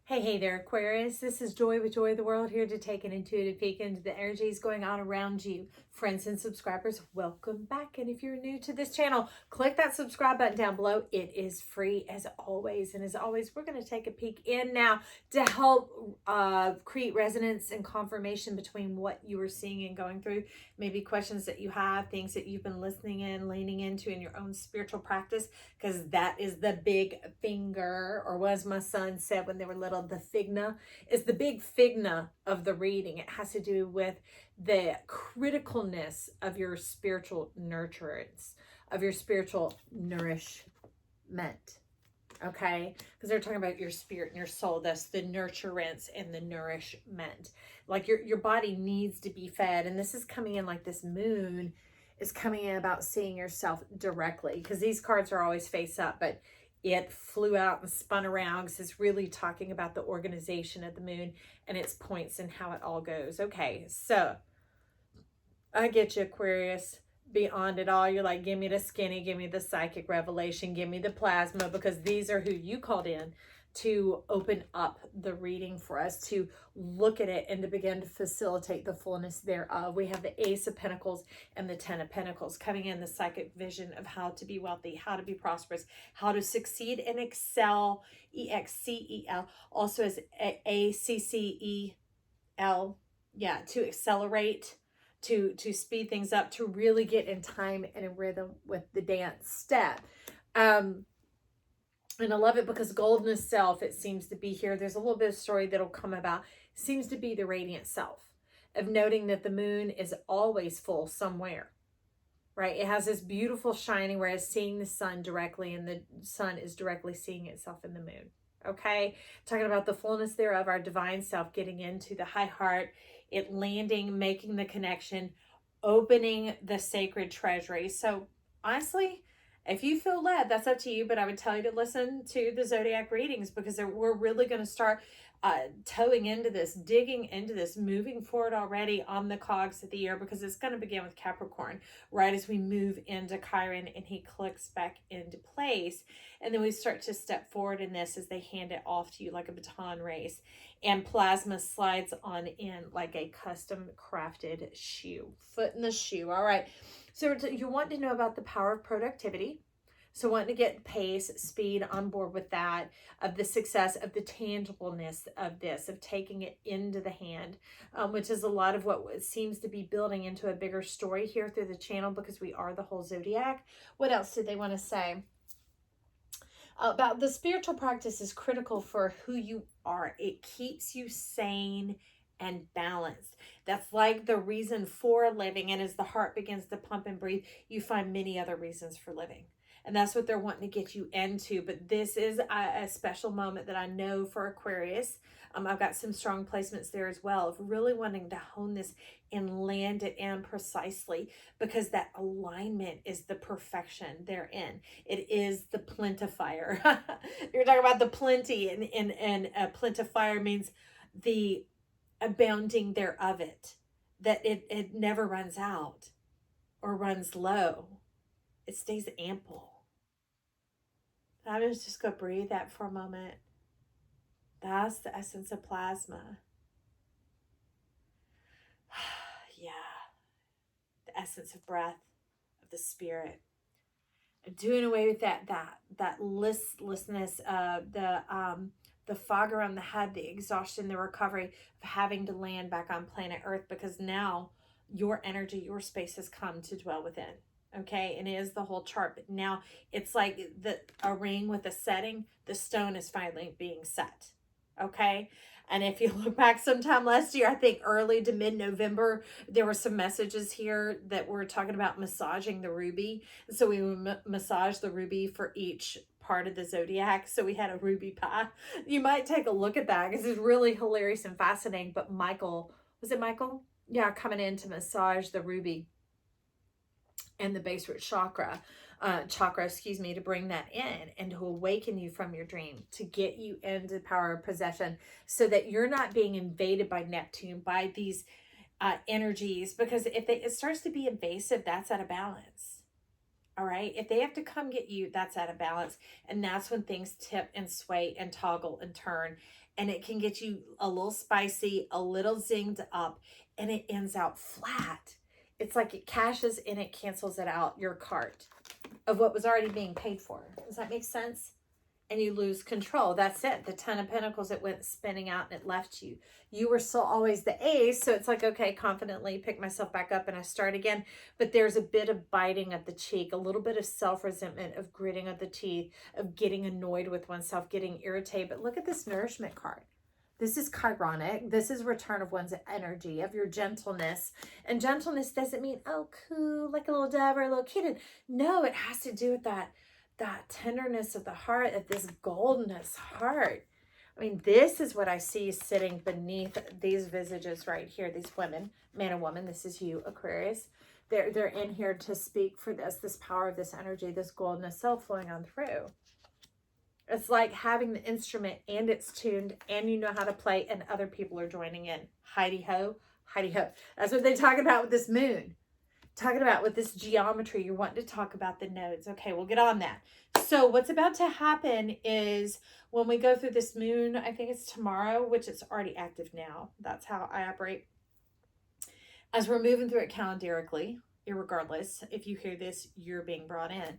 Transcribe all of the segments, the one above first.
Hey there, Aquarius. This is Joy with Joy of the World, here to take an intuitive peek into the energies going on around you. Friends and subscribers, welcome back. And if you're new to this channel, click that subscribe button down below. It is free as always. And as always, we're going to take a peek in now to help create resonance and confirmation between what you are seeing and going through. Maybe questions that you have, things that you've been listening in, leaning into in your own spiritual practice, because that is the big finger, or as my son said when they were little, the figna is the big figna of the reading. It has to do with the criticalness of your spiritual nurturance, of your spiritual nourishment. Okay, because they're talking about your spirit and your soul. That's the nurturance and the nourishment. Like your body needs to be fed, and this is coming in like this moon is coming in about seeing yourself directly, because these cards are always face up, but it flew out and spun around because it's really talking about the organization of the moon and its points and how it all goes. Okay, so I get you, Aquarius. Beyond it all, you're like, give me the skinny, give me the psychic revelation, give me the plasma, because these are who you called in to open up the reading for us, to look at it and to begin to facilitate the fullness thereof. We have the Ace of Pentacles and the Ten of Pentacles coming in, the psychic vision of how to be wealthy, how to be prosperous, how to succeed and excel, EXCEL, also as ACCEL, yeah, to accelerate, to speed things up, to really get in time and in rhythm with the dance step. And I love it because golden self, it seems to be here. There's a little bit of story that'll come about. It seems to be the radiant self, of noting that the moon is always full somewhere, right? It has this beautiful shining, whereas seeing the sun directly, and the sun is directly seeing itself in the moon. Okay, talking about the fullness thereof, our divine self getting into the high heart, it landing, making the connection, opening the sacred treasury. So honestly, if you feel led, that's up to you, but I would tell you to listen to the zodiac readings, because we're really going to start towing into this, digging into this, moving forward already on the cogs of the year, because it's going to begin with Capricorn right as we move into Chiron and he clicks back into place. And then we start to step forward in this as they hand it off to you like a baton race, and plasma slides on in like a custom crafted shoe, foot in the shoe. All right, so you want to know about the power of productivity. So wanting to get pace, speed on board with that, of the success, of the tangibleness of this, of taking it into the hand, which is a lot of what seems to be building into a bigger story here through the channel, because we are the whole zodiac. What else did they want to say? About the spiritual practice is critical for who you are. It keeps you sane and balanced. That's like the reason for living. And as the heart begins to pump and breathe, you find many other reasons for living. And that's what they're wanting to get you into. But this is a special moment that I know for Aquarius. I've got some strong placements there as well, of really wanting to hone this and land it in precisely, because that alignment is the perfection therein. It is the plentifier. You're talking about the plenty, and plentifier means the abounding thereof it, that it never runs out or runs low. It stays ample. I'm just going to breathe that for a moment. That's the essence of plasma. Yeah. The essence of breath, of the spirit. Doing away with that listlessness, the fog around the head, the exhaustion, the recovery of having to land back on planet Earth, because now your energy, your space has come to dwell within. Okay, and it is the whole chart, but now it's like a ring with a setting. The stone is finally being set. Okay, and if you look back sometime last year, I think early to mid-November, there were some messages here that were talking about massaging the ruby. So we would massage the ruby for each part of the zodiac. So we had a ruby pie. You might take a look at that, because it's really hilarious and fascinating. But Michael, was it Michael? Yeah, coming in to massage the ruby and the base root chakra, to bring that in and to awaken you from your dream, to get you into the power of possession, so that you're not being invaded by Neptune, by these energies, because if it starts to be invasive, that's out of balance. All right. If they have to come get you, that's out of balance. And that's when things tip and sway and toggle and turn. And it can get you a little spicy, a little zinged up, and it ends out flat. It's like it cashes and it cancels it out, your cart of what was already being paid for. Does that make sense? And you lose control. That's it. The 10 of Pentacles, it went spinning out and it left you. You were still always the ace. So it's like, okay, confidently pick myself back up and I start again. But there's a bit of biting at the cheek, a little bit of self-resentment, of gritting of the teeth, of getting annoyed with oneself, getting irritated. But look at this Nourishment card. This is chironic. This is return of one's energy, of your gentleness. And gentleness doesn't mean, oh, cool, like a little dove or a little kitten. No, it has to do with that tenderness of the heart, of this goldness heart. I mean, this is what I see sitting beneath these visages right here, these women, man and woman. This is you, Aquarius. They're in here to speak for this power of this energy, this goldness self flowing on through. It's like having the instrument and it's tuned and you know how to play and other people are joining in. Heidi ho, Heidi ho. That's what they talk about with this moon. Talking about with this geometry, you're wanting to talk about the nodes. Okay, we'll get on that. So what's about to happen is when we go through this moon, I think it's tomorrow, which it's already active now. That's how I operate. As we're moving through it calendarically, irregardless, if you hear this, you're being brought in.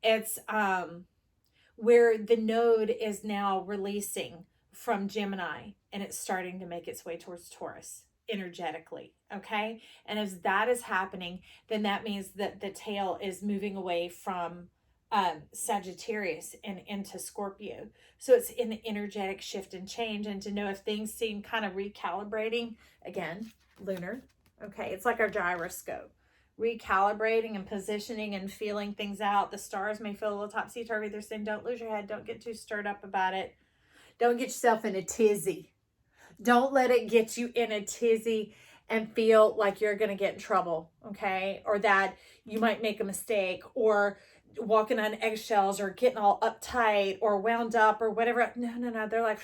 It's where the node is now releasing from Gemini and it's starting to make its way towards Taurus energetically. Okay. And as that is happening, then that means that the tail is moving away from Sagittarius and into Scorpio. So it's an energetic shift and change. And to know if things seem kind of recalibrating, again, lunar. Okay. It's like our gyroscope. Recalibrating and positioning and feeling things out. The stars may feel a little topsy-turvy. They're saying, don't lose your head. Don't get too stirred up about it. Don't get yourself in a tizzy. Don't let it get you in a tizzy and feel like you're going to get in trouble, okay? Or that you might make a mistake or walking on eggshells or getting all uptight or wound up or whatever. No. They're like,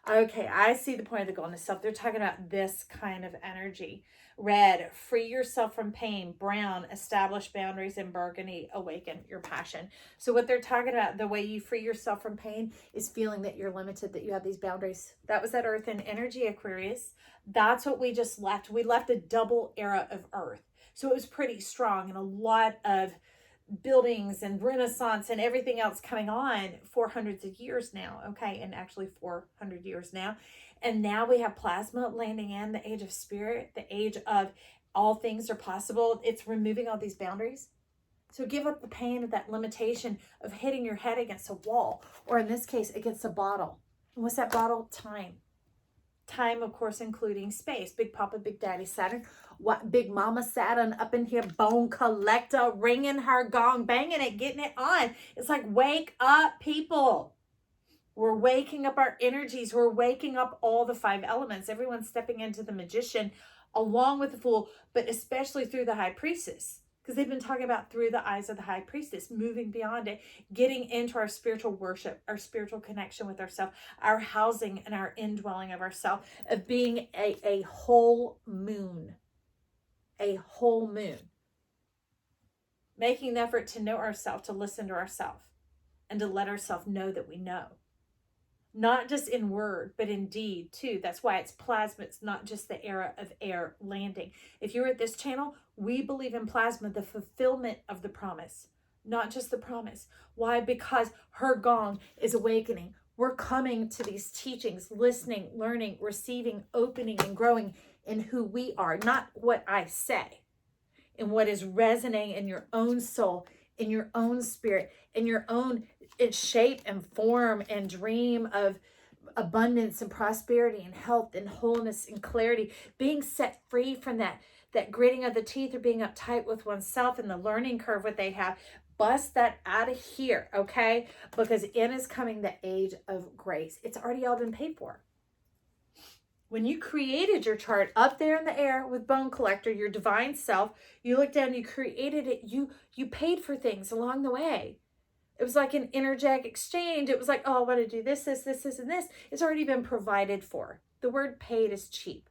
okay, I see the point of the goldness self. They're talking about this kind of energy. Red, free yourself from pain. Brown, establish boundaries. And burgundy, awaken your passion. So what they're talking about, the way you free yourself from pain is feeling that you're limited, that you have these boundaries. That was that earth and energy, Aquarius. That's what we just left. We left a double era of earth. So it was pretty strong and a lot of buildings and Renaissance and everything else coming on for hundreds of years now. Okay. And actually 400 years now. And now we have plasma landing in the age of spirit, the age of all things are possible. It's removing all these boundaries. So give up the pain of that limitation of hitting your head against a wall, or in this case, against a bottle. And what's that bottle? Time. Time, of course, including space. Big Papa, Big Daddy Saturn. What Big Mama Saturn up in here, bone collector, ringing her gong, banging it, getting it on. It's like, wake up, people. We're waking up our energies. We're waking up all the 5 elements. Everyone's stepping into the Magician along with the Fool, but especially through the High Priestess, because they've been talking about through the eyes of the High Priestess, moving beyond it, getting into our spiritual worship, our spiritual connection with ourselves, our housing and our indwelling of ourselves, of being a whole moon, making the effort to know ourselves, to listen to ourselves, and to let ourselves know that we know. Not just in word, but in deed too. That's why it's plasma. It's not just the era of air landing. If you're at this channel, we believe in plasma, the fulfillment of the promise, not just the promise. Why? Because her gong is awakening. We're coming to these teachings, listening, learning, receiving, opening, and growing in who we are, not what I say, in what is resonating in your own soul, in your own spirit, in your own shape and form and dream of abundance and prosperity and health and wholeness and clarity, being set free from that gritting of the teeth or being uptight with oneself and the learning curve what they have. Bust that out of here, okay? Because in is coming the age of grace. It's already all been paid for. When you created your chart up there in the air with Bone Collector, your divine self, you looked down, you created it, you paid for things along the way. It was like an energetic exchange. It was like, oh, I want to do this, and this. It's already been provided for. The word paid is cheap.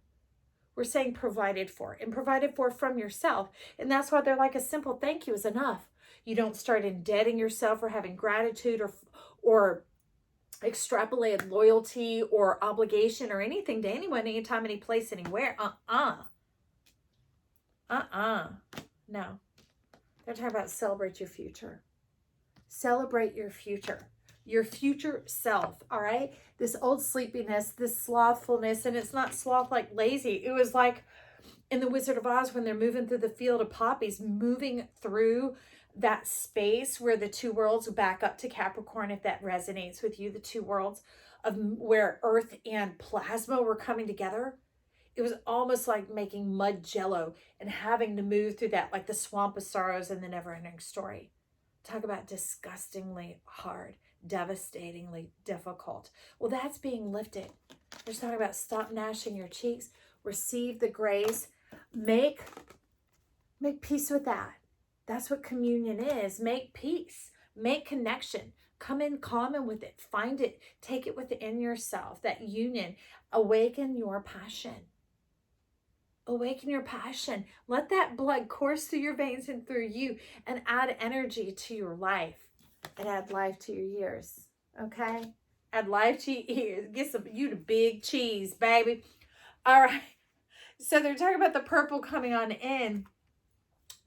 We're saying provided for, and provided for from yourself. And that's why they're like, a simple thank you is enough. You don't start indebting yourself or having gratitude or extrapolated loyalty or obligation or anything to anyone, anytime, any place, anywhere. No. They're talking about celebrate your future. Celebrate your future self, all right? This old sleepiness, this slothfulness, and it's not sloth like lazy. It was like in The Wizard of Oz when they're moving through the field of poppies, moving through that space where the two worlds back up to Capricorn, if that resonates with you, the two worlds of where earth and plasma were coming together. It was almost like making mud jello and having to move through that, like the swamp of sorrows in the never-ending story. Talk about disgustingly hard, devastatingly difficult. Well, that's being lifted. We're talking about stop gnashing your cheeks, receive the grace, make peace with that. That's what communion is. Make peace, make connection, come in common with it, find it, take it within yourself, that union. Awaken your passion. Awaken your passion. Let that blood course through your veins and through you, and add energy to your life, and add life to your years. Okay? Add life to your ears. Get you the big cheese, baby. All right. So they're talking about the purple coming on in,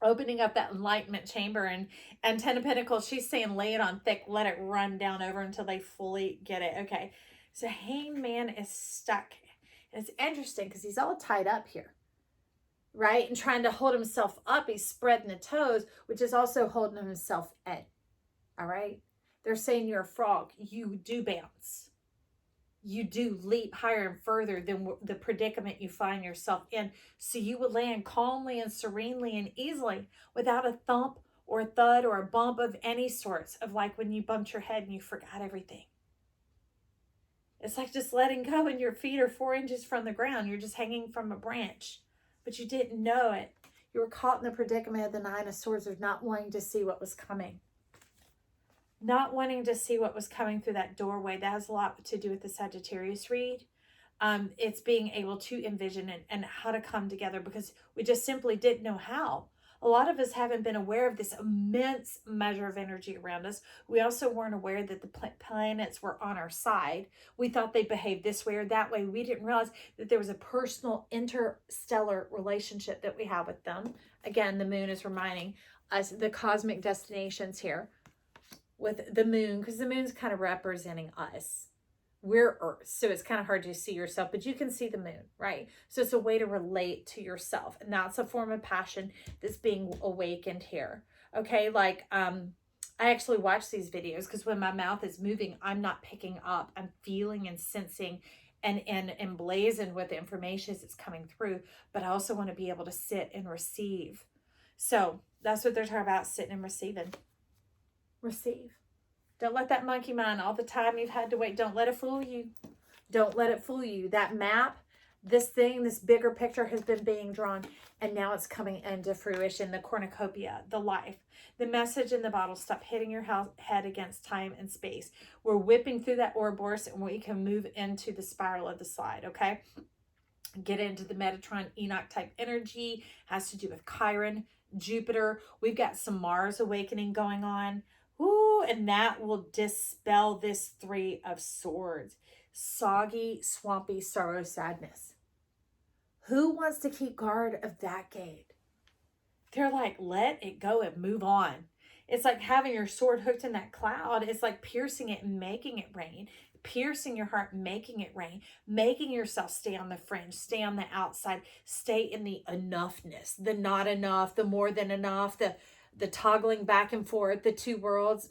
opening up that enlightenment chamber, and Ten of Pentacles, she's saying lay it on thick, let it run down over until they fully get it. Okay. So Hangman is stuck. And it's interesting because he's all tied up here, right? And trying to hold himself up. He's spreading the toes, which is also holding himself in. All right. They're saying you're a frog. You do bounce. You do leap higher and further than the predicament you find yourself in. So you would land calmly and serenely and easily without a thump or a thud or a bump of any sorts, of like when you bumped your head and you forgot everything. It's like just letting go and your feet are 4 inches from the ground. You're just hanging from a branch, but you didn't know it. You were caught in the predicament of the Nine of Swords, of not wanting to see what was coming. Not wanting to see what was coming through that doorway. That has a lot to do with the Sagittarius read. It's being able to envision and how to come together, because we just simply didn't know how. A lot of us haven't been aware of this immense measure of energy around us. We also weren't aware that the planets were on our side. We thought they behaved this way or that way. We didn't realize that there was a personal interstellar relationship that we have with them. Again, the moon is reminding us the cosmic destinations here with the moon, because the moon's kind of representing us. We're Earth, so it's kind of hard to see yourself, but you can see the moon, right? So it's a way to relate to yourself, and that's a form of passion that's being awakened here. Okay, like I actually watch these videos because when my mouth is moving, I'm not picking up. I'm feeling and sensing and emblazoned with the information as it's coming through, but I also want to be able to sit and receive. So that's what they're talking about, sitting and receiving. Receive. Don't let that monkey mind all the time you've had to wait. Don't let it fool you. Don't let it fool you. That map, this thing, this bigger picture has been being drawn, and now it's coming into fruition. The cornucopia, the life, the message in the bottle. Stop hitting your head against time and space. We're whipping through that Ouroboros, and we can move into the spiral of the slide, okay? Get into the Metatron Enoch type energy. Has to do with Chiron, Jupiter. We've got some Mars awakening going on. Ooh, and that will dispel this 3 of Swords. Soggy, swampy sorrow, sadness. Who wants to keep guard of that gate? They're like, let it go and move on. It's like having your sword hooked in that cloud. It's like piercing it and making it rain. Piercing your heart, making it rain. Making yourself stay on the fringe, stay on the outside, stay in the enoughness, the not enough, the more than enough, the toggling back and forth, the two worlds.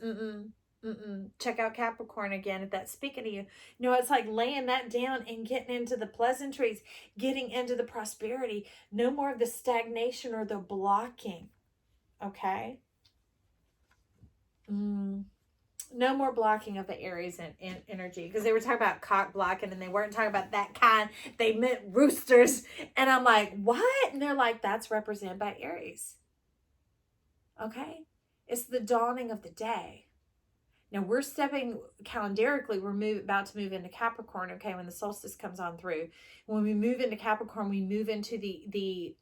Check out Capricorn again if that's speaking to you. No, it's like laying that down and getting into the pleasantries, getting into the prosperity. No more of the stagnation or the blocking. Okay? No more blocking of the Aries in energy, because they were talking about cock blocking and they weren't talking about that kind. They meant roosters. And I'm like, what? And they're like, that's represented by Aries. Okay? It's the dawning of the day. Now we're stepping calendarically, we're about to move into Capricorn, okay, when the solstice comes on through. When we move into Capricorn, we move into the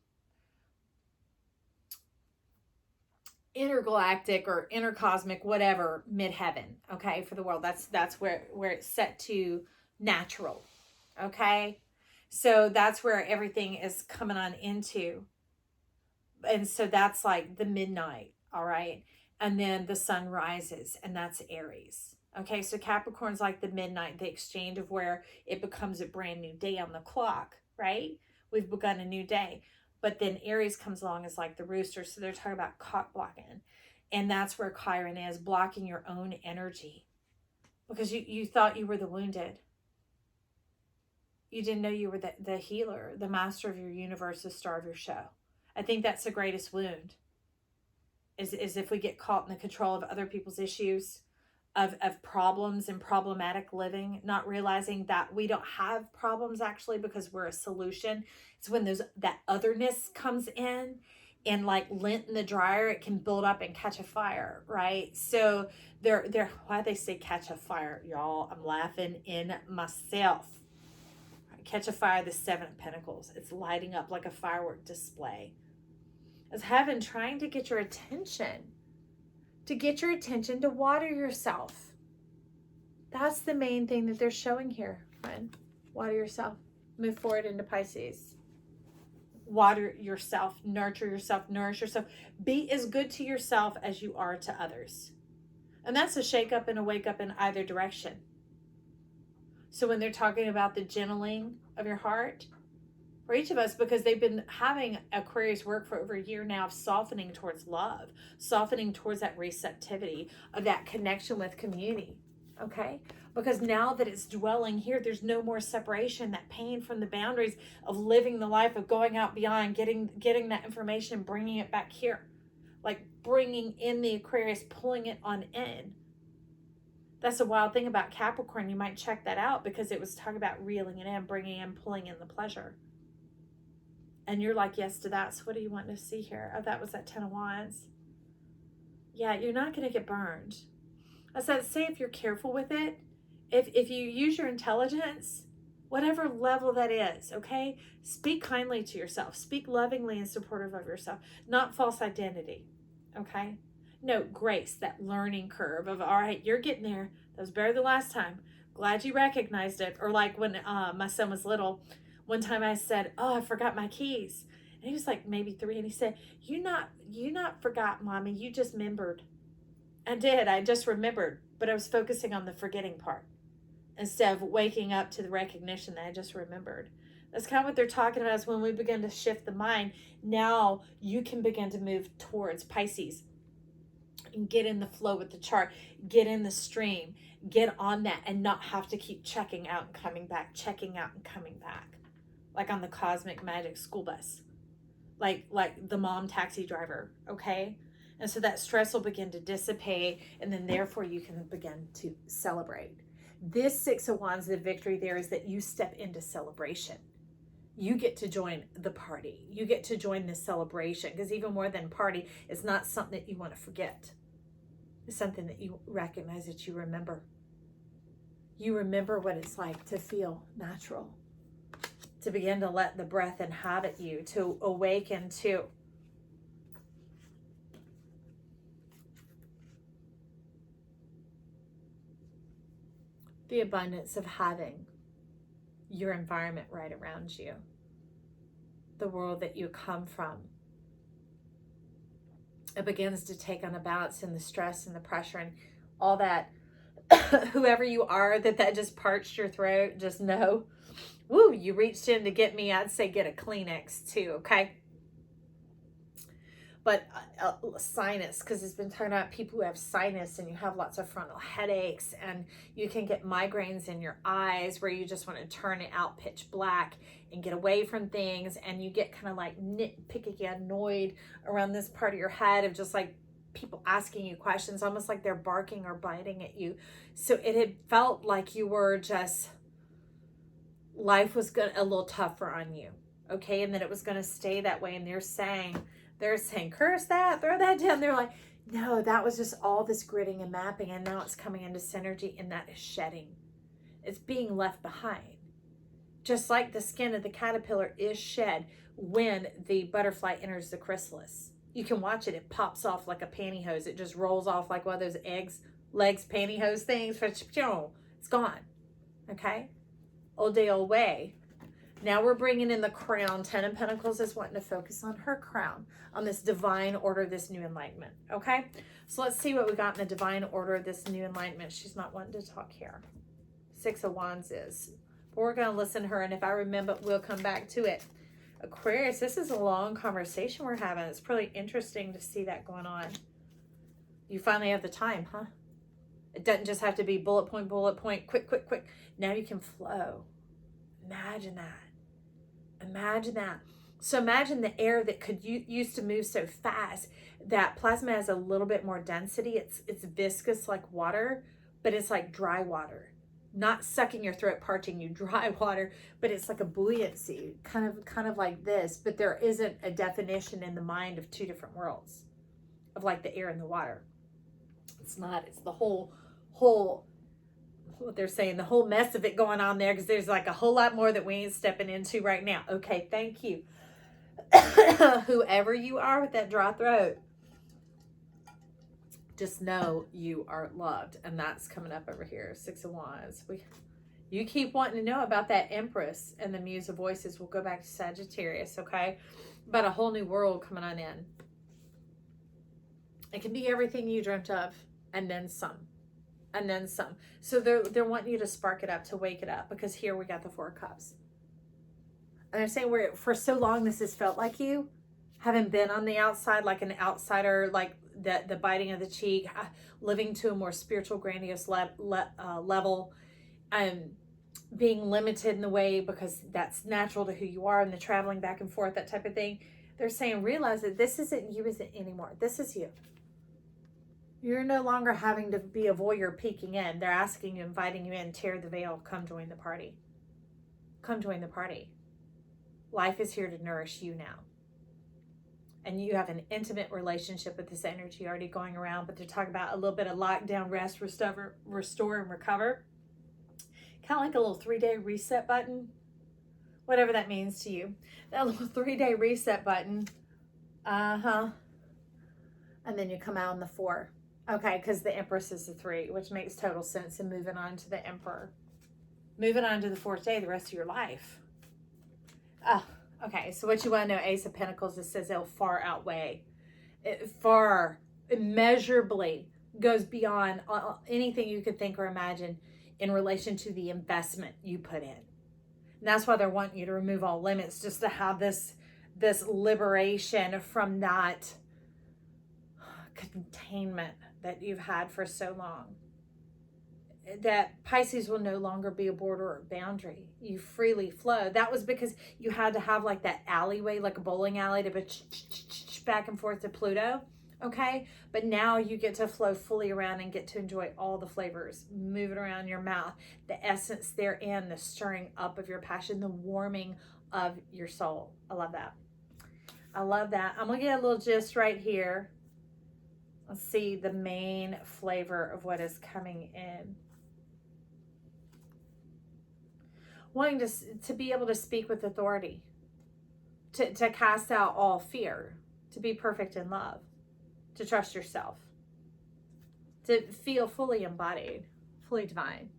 intergalactic or intercosmic, whatever, midheaven, okay, for the world. That's where it's set to natural, okay? So that's where everything is coming on into. And so that's like the midnight, all right? And then the sun rises, and that's Aries. Okay, so Capricorn's like the midnight, the exchange of where it becomes a brand new day on the clock, right? We've begun a new day. But then Aries comes along as like the rooster. So they're talking about cock blocking. And that's where Chiron is, blocking your own energy. Because you thought you were the wounded. You didn't know you were the healer, the master of your universe, the star of your show. I think that's the greatest wound. Is if we get caught in the control of other people's issues, of problems and problematic living, not realizing that we don't have problems actually because we're a solution. It's when that otherness comes in, and like lint in the dryer, it can build up and catch a fire, right? So they're why they say catch a fire, y'all. I'm laughing in myself. Catch a fire, the Seven of Pentacles. It's lighting up like a firework display. It's heaven trying to get your attention. To get your attention, to water yourself. That's the main thing that they're showing here, friend. Water yourself. Move forward into Pisces. Water yourself. Nurture yourself. Nourish yourself. Be as good to yourself as you are to others. And that's a shake up and a wake up in either direction. So when they're talking about the gentling of your heart, for each of us, because they've been having Aquarius work for over a year now of softening towards love, softening towards that receptivity of that connection with community, okay? Because now that it's dwelling here, there's no more separation, that pain from the boundaries of living the life of going out beyond, getting that information, bringing it back here, like bringing in the Aquarius, pulling it on in. That's a wild thing about Capricorn. You might check that out because it was talking about reeling it in, bringing in, pulling in the pleasure. And you're like, yes to that. So what do you want to see here? Oh, that was that 10 of Wands. Yeah, you're not going to get burned. I said, say if you're careful with it, if you use your intelligence, whatever level that is, okay? Speak kindly to yourself. Speak lovingly and supportive of yourself. Not false identity, okay? No, grace, that learning curve of, all right, you're getting there. That was better than last time. Glad you recognized it. Or like when my son was little, one time I said, oh, I forgot my keys. And he was like maybe 3, and he said, you not forgot, Mommy, you just remembered. I did, I just remembered, but I was focusing on the forgetting part instead of waking up to the recognition that I just remembered. That's kind of what they're talking about, is when we begin to shift the mind, now you can begin to move towards Pisces and get in the flow with the chart, get in the stream, get on that, and not have to keep checking out and coming back, checking out and coming back. Like on the cosmic magic school bus, like the mom taxi driver, okay? And so that stress will begin to dissipate, and then therefore you can begin to celebrate. This 6 of Wands, the victory there is that you step into celebration. You get to join the party. You get to join this celebration, because even more than party, it's not something that you want to forget. It's something that you recognize, that you remember. You remember what it's like to feel natural, to begin to let the breath inhabit you, to awaken to the abundance of having your environment right around you, the world that you come from. It begins to take on a balance in the stress and the pressure and all that. Whoever you are, that just parched your throat, just know, woo, you reached in to get me. I'd say get a Kleenex too, okay? But sinus, because it's been talking about people who have sinus, and you have lots of frontal headaches, and you can get migraines in your eyes where you just want to turn it out pitch black and get away from things, and you get kind of like nitpicky, annoyed around this part of your head of just like people asking you questions, almost like they're barking or biting at you. So it had felt like you were just, life was a little tougher on you, okay? And that it was going to stay that way. And they're saying, curse that, throw that down. They're like, No, that was just all this gridding and mapping, and now it's coming into synergy, and that is shedding. It's being left behind. Just like the skin of the caterpillar is shed when the butterfly enters the chrysalis. You can watch it. It pops off like a pantyhose. It just rolls off like one of those legs, pantyhose things. It's gone. Okay? Old day, old way. Now we're bringing in the crown. 10 of Pentacles is wanting to focus on her crown, on this divine order, this new enlightenment. Okay? So let's see what we got in the divine order of this new enlightenment. She's not wanting to talk here. 6 of Wands is. But we're going to listen to her, and if I remember, we'll come back to it. Aquarius, this is a long conversation we're having. It's pretty interesting to see that going on. You finally have the time, huh? It doesn't just have to be bullet point, quick. Now you can flow. Imagine that. Imagine that. So imagine the air that could used to move so fast. That plasma has a little bit more density. It's viscous like water, but it's like dry water. Not sucking your throat, parching you, dry water, but it's like a buoyancy, kind of like this. But there isn't a definition in the mind of two different worlds, of like the air and the water. It's not. It's the whole what they're saying, the whole mess of it going on there, because there's like a whole lot more that we ain't stepping into right now. Okay, thank you. Whoever you are with that dry throat, just know you are loved. And that's coming up over here. 6 of Wands. You keep wanting to know about that Empress and the Muse of Voices. We'll go back to Sagittarius, okay? About a whole new world coming on in. It can be everything you dreamt of, and then some. And then some. So they're wanting you to spark it up, to wake it up, because here we got the 4 of Cups. And they're saying, for so long this has felt like you, having been on the outside, like an outsider, like the biting of the cheek, living to a more spiritual, grandiose level, being limited in the way because that's natural to who you are, and the traveling back and forth, that type of thing. They're saying, realize that this isn't you anymore. This is you. You're no longer having to be a voyeur peeking in. They're asking you, inviting you in, tear the veil, come join the party. Come join the party. Life is here to nourish you now. And you have an intimate relationship with this energy already going around, but they're talking about a little bit of lockdown, rest, restore, and recover. Kind of like a little 3-day reset button. Whatever that means to you. That little 3-day reset button. And then you come out on the 4. Okay, because the Empress is the 3, which makes total sense. And moving on to the Emperor. Moving on to the 4th day, the rest of your life. Okay, so what you want to know, Ace of Pentacles, it says it'll far outweigh. It far, immeasurably goes beyond anything you could think or imagine in relation to the investment you put in. And that's why they're wanting you to remove all limits, just to have this liberation from that containment that you've had for so long. That Pisces will no longer be a border or boundary. You freely flow. That was because you had to have like that alleyway, like a bowling alley, to back and forth to Pluto. Okay? But now you get to flow fully around and get to enjoy all the flavors. Move it around your mouth. The essence therein, the stirring up of your passion, the warming of your soul. I love that. I love that. I'm going to get a little gist right here. Let's see the main flavor of what is coming in. Wanting to be able to speak with authority, to cast out all fear, to be perfect in love, to trust yourself, to feel fully embodied, fully divine.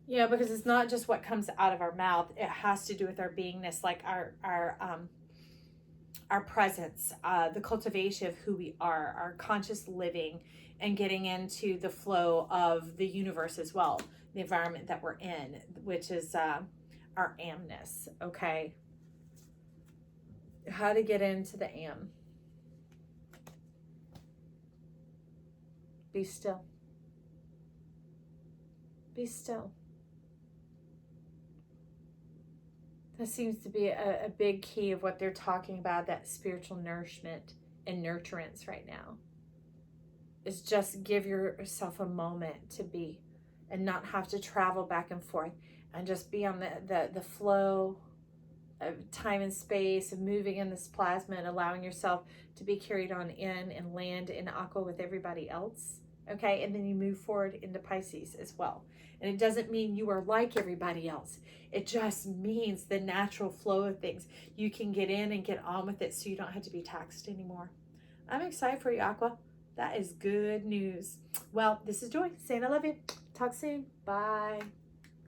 You know, because it's not just what comes out of our mouth. It has to do with our beingness, like our presence, the cultivation of who we are, our conscious living, and getting into the flow of the universe as well, the environment that we're in, which is our amness. Okay, how to get into the am. Be still. Be still. That seems to be a big key of what they're talking about, that spiritual nourishment and nurturance right now. Is just give yourself a moment to be, and not have to travel back and forth, and just be on the flow of time and space, of moving in this plasma and allowing yourself to be carried on in and land in Aqua with everybody else. Okay, and then you move forward into Pisces as well. And it doesn't mean you are like everybody else. It just means the natural flow of things. You can get in and get on with it so you don't have to be taxed anymore. I'm excited for you, Aqua. That is good news. Well, this is Joy saying I love you. Talk soon. Bye.